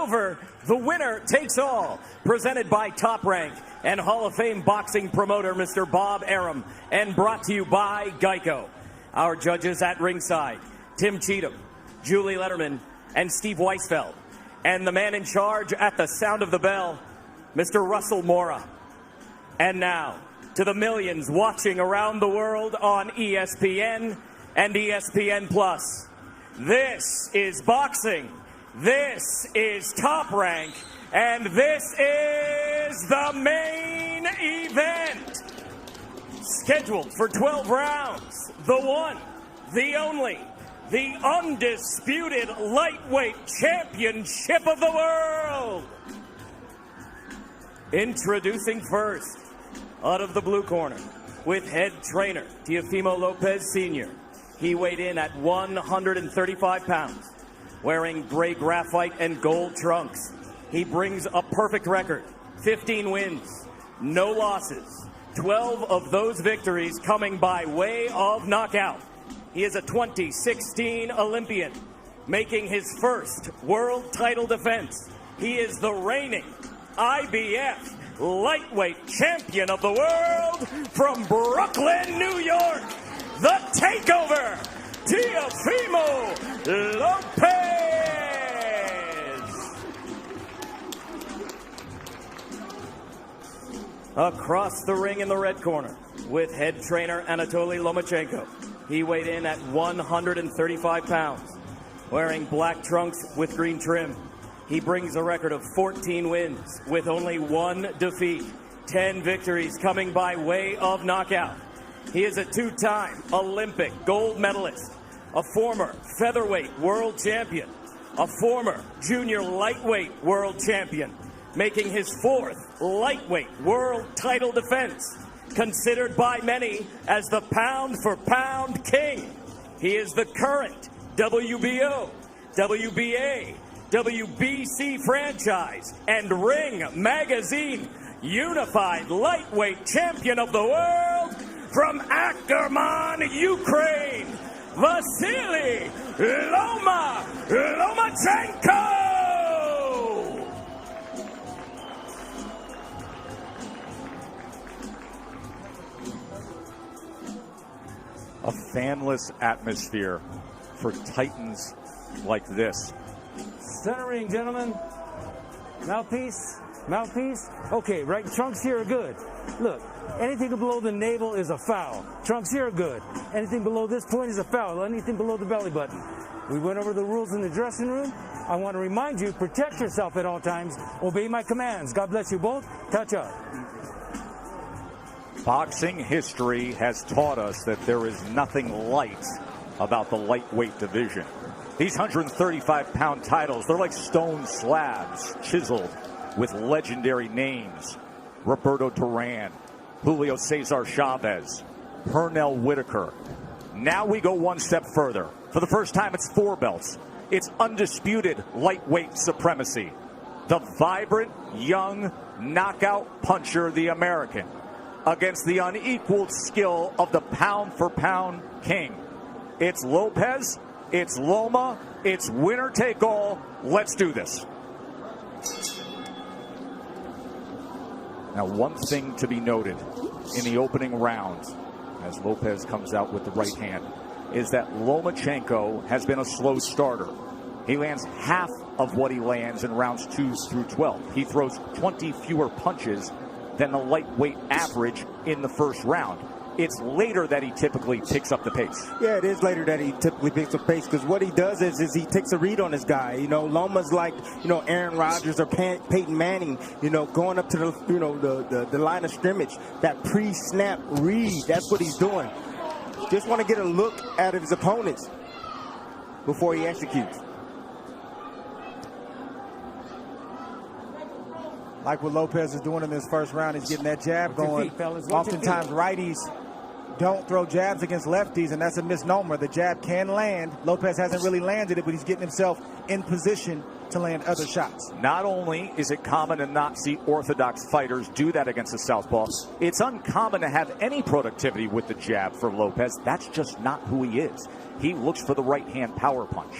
Over, the winner takes all, presented by Top Rank and Hall of Fame boxing promoter Mr. Bob Arum, and brought to you by Geico. Our judges at ringside, Tim Cheatham, Julie Letterman, and Steve Weisfeld. And the man in charge at the sound of the bell, Mr. Russell Mora. And now, to the millions watching around the world on ESPN and ESPN+. This is boxing. This is Top Rank, and this is the main event. Scheduled for 12 rounds, the one, the only, the undisputed lightweight championship of the world. Introducing first, out of the blue corner, with head trainer Teofimo Lopez Sr. He weighed in at 135 pounds. Wearing gray graphite and gold trunks. He brings a perfect record, 15 wins, no losses, 12 of those victories coming by way of knockout. He is a 2016 Olympian, making his first world title defense. He is the reigning IBF lightweight champion of the world from Brooklyn, New York, the Takeover, Teofimo Lopez. Across the ring in the red corner, with head trainer Anatoly Lomachenko. He weighed in at 135 pounds, wearing black trunks with green trim. He brings a record of 14 wins with only one defeat, 10 victories coming by way of knockout. He is a two-time Olympic gold medalist, a former featherweight world champion, a former junior lightweight world champion, making his fourth lightweight world title defense, considered by many as the pound-for-pound king. He is the current WBO, WBA, WBC franchise, and Ring Magazine unified lightweight champion of the world from Ackerman, Ukraine, Vasily Lomachenko! A fanless atmosphere for titans like this. Centering, gentlemen. Mouthpiece. Mouthpiece. Okay, right. Trunks here are good. Look, anything below the navel is a foul. Trunks here are good. Anything below this point is a foul. Anything below the belly button. We went over the rules in the dressing room. I want to remind you, protect yourself at all times. Obey my commands. God bless you both. Touch up. Boxing history has taught us that there is nothing light about the lightweight division. These 135-pound titles, they're like stone slabs chiseled with legendary names. Roberto Duran, Julio Cesar Chavez, Pernell Whitaker. Now we go one step further. For the first time, it's four belts. It's undisputed lightweight supremacy. The vibrant, young, knockout puncher, the American, against the unequaled skill of the pound-for-pound king. It's Lopez, it's Loma, it's winner take all. Let's do this. Now, one thing to be noted in the opening round, as Lopez comes out with the right hand, is that Lomachenko has been a slow starter. He lands half of what he lands in rounds 2 through 12. He throws 20 fewer punches than the lightweight average in the first round. It's later that he typically picks up the pace. Yeah, it is later that he typically picks up pace, because what he does is he takes a read on his guy. You know, Loma's like, you know, Aaron Rodgers or Peyton Manning, you know, going up to the, you know, the line of scrimmage. That pre-snap read, that's what he's doing. Just want to get a look at his opponents before he executes. Like what Lopez is doing in this first round, he's getting that jab going. Oftentimes righties don't throw jabs against lefties, and that's a misnomer. The jab can land. Lopez hasn't really landed it, but he's getting himself in position to land other shots. Not only is it common to not see orthodox fighters do that against a southpaw, it's uncommon to have any productivity with the jab for Lopez. That's just not who he is. He looks for the right hand power punch.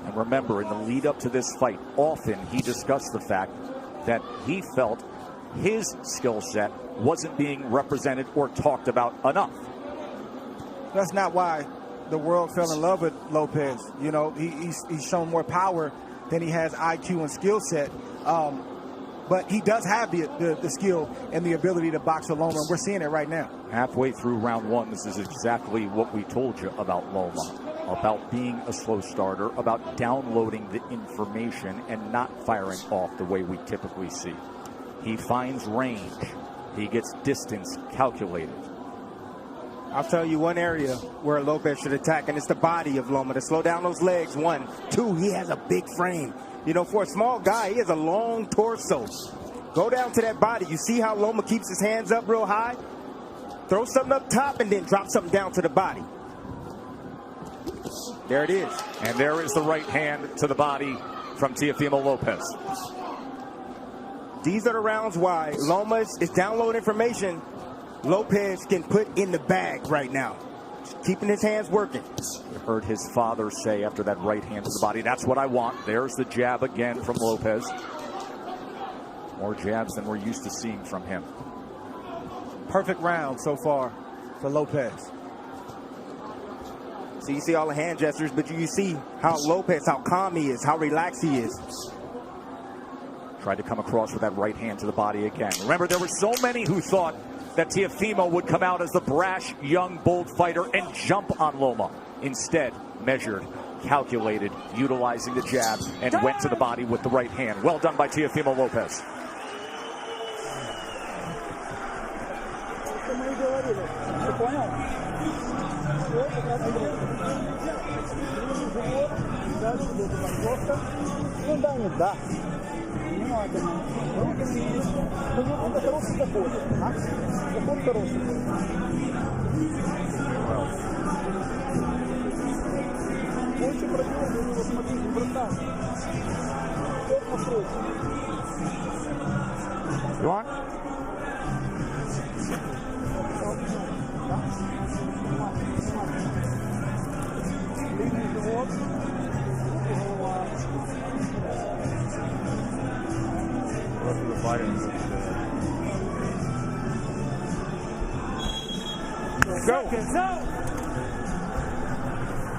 And remember, in the lead up to this fight, often he discussed the fact that he felt his skill set wasn't being represented or talked about enough. That's not why the world fell in love with Lopez. You know, he's shown more power than he has IQ and skill set. But he does have the skill and the ability to box with Loma, and we're seeing it right now. Halfway through round one, this is exactly what we told you about Loma, about being a slow starter, about downloading the information and not firing off the way we typically see. He finds range. He gets distance calculated. I'll tell you one area where Lopez should attack, and it's the body of Loma, to slow down those legs. 1, 2, he has a big frame. You know, for a small guy, he has a long torso. Go down to that body. You see how Loma keeps his hands up real high? Throw something up top and then drop something down to the body. There it is. And there is the right hand to the body from Teofimo Lopez. These are the rounds why Loma is downloading information Lopez can put in the bag right now. Keeping his hands working. You heard his father say after that right hand to the body, that's what I want. There's the jab again from Lopez. More jabs than we're used to seeing from him. Perfect round so far for Lopez. So you see all the hand gestures, but you see how Lopez, how calm he is, how relaxed he is. Tried to come across with that right hand to the body again. Remember, there were so many who thought that Teofimo would come out as the brash, young, bold fighter and jump on Loma. Instead, measured, calculated, utilizing the jab, and went to the body with the right hand. Well done by Teofimo Lopez. You want? Go.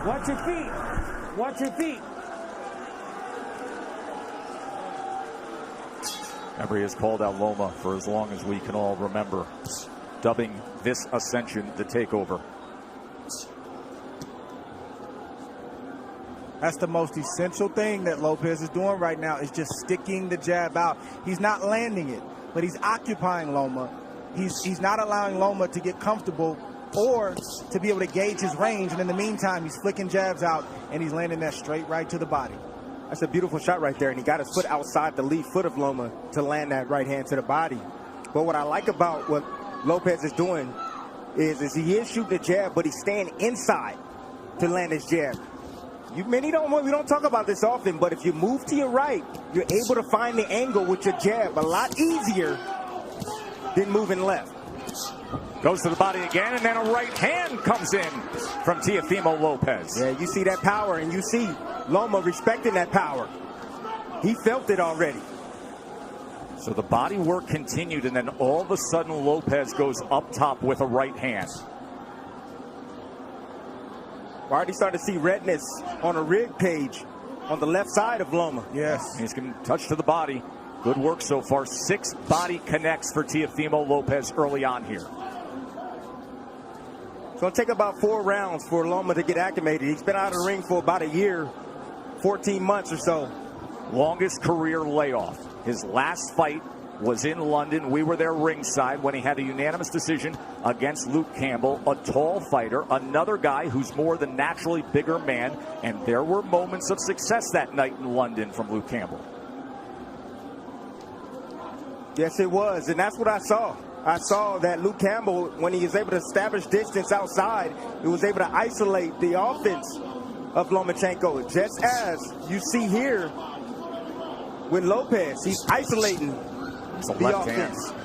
Watch your feet. Watch your feet. Emery has called out Loma for as long as we can all remember, dubbing this ascension the takeover. That's the most essential thing that Lopez is doing right now, is just sticking the jab out. He's not landing it, but he's occupying Loma. He's not allowing Loma to get comfortable or to be able to gauge his range. And in the meantime, he's flicking jabs out, and he's landing that straight right to the body. That's a beautiful shot right there, and he got his foot outside the lead foot of Loma to land that right hand to the body. But what I like about what Lopez is doing is he is shooting the jab, but he's staying inside to land his jab. We don't talk about this often, but if you move to your right, you're able to find the angle with your jab a lot easier than moving left. Goes to the body again, and then a right hand comes in from Teofimo Lopez. Yeah, you see that power, and you see Loma respecting that power. He felt it already. So the body work continued, and then all of a sudden Lopez goes up top with a right hand. We're already starting to see redness on a rib cage on the left side of Loma. Yes. He's going to touch to the body. Good work so far. 6 body connects for Teofimo Lopez early on here. It's going to take about 4 rounds for Loma to get acclimated. He's been out of the ring for about a year, 14 months or so. Longest career layoff. His last fight was in London. We were there ringside when he had a unanimous decision against Luke Campbell, a tall fighter, another guy who's more than naturally bigger man, and there were moments of success that night in London from Luke Campbell. Yes, it was, and that's what I saw. I saw that Luke Campbell, when he was able to establish distance outside, he was able to isolate the offense of Lomachenko, just as you see here with Lopez. He's isolating the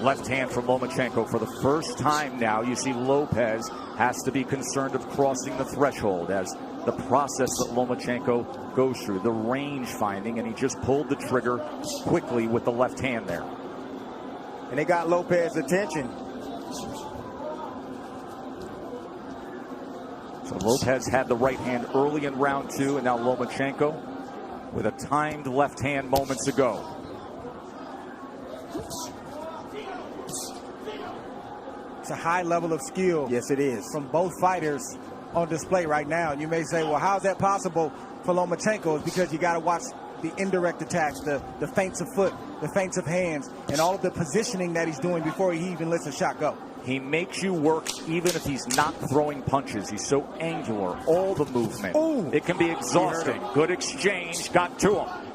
left hand from Lomachenko. For the first time now, you see Lopez has to be concerned of crossing the threshold as the process that Lomachenko goes through, the range finding, and he just pulled the trigger quickly with the left hand there. And they got Lopez's attention. So Lopez had the right hand early in round 2, and now Lomachenko with a timed left hand moments ago. It's a high level of skill. Yes, it is. From both fighters on display right now. And you may say, well, how is that possible for Lomachenko? It's because you got to watch the indirect attacks, the feints of foot, the feints of hands, and all of the positioning that he's doing before he even lets a shot go. He makes you work even if he's not throwing punches. He's so angular, all the movement. Ooh. It can be exhausting. Good exchange, got to him.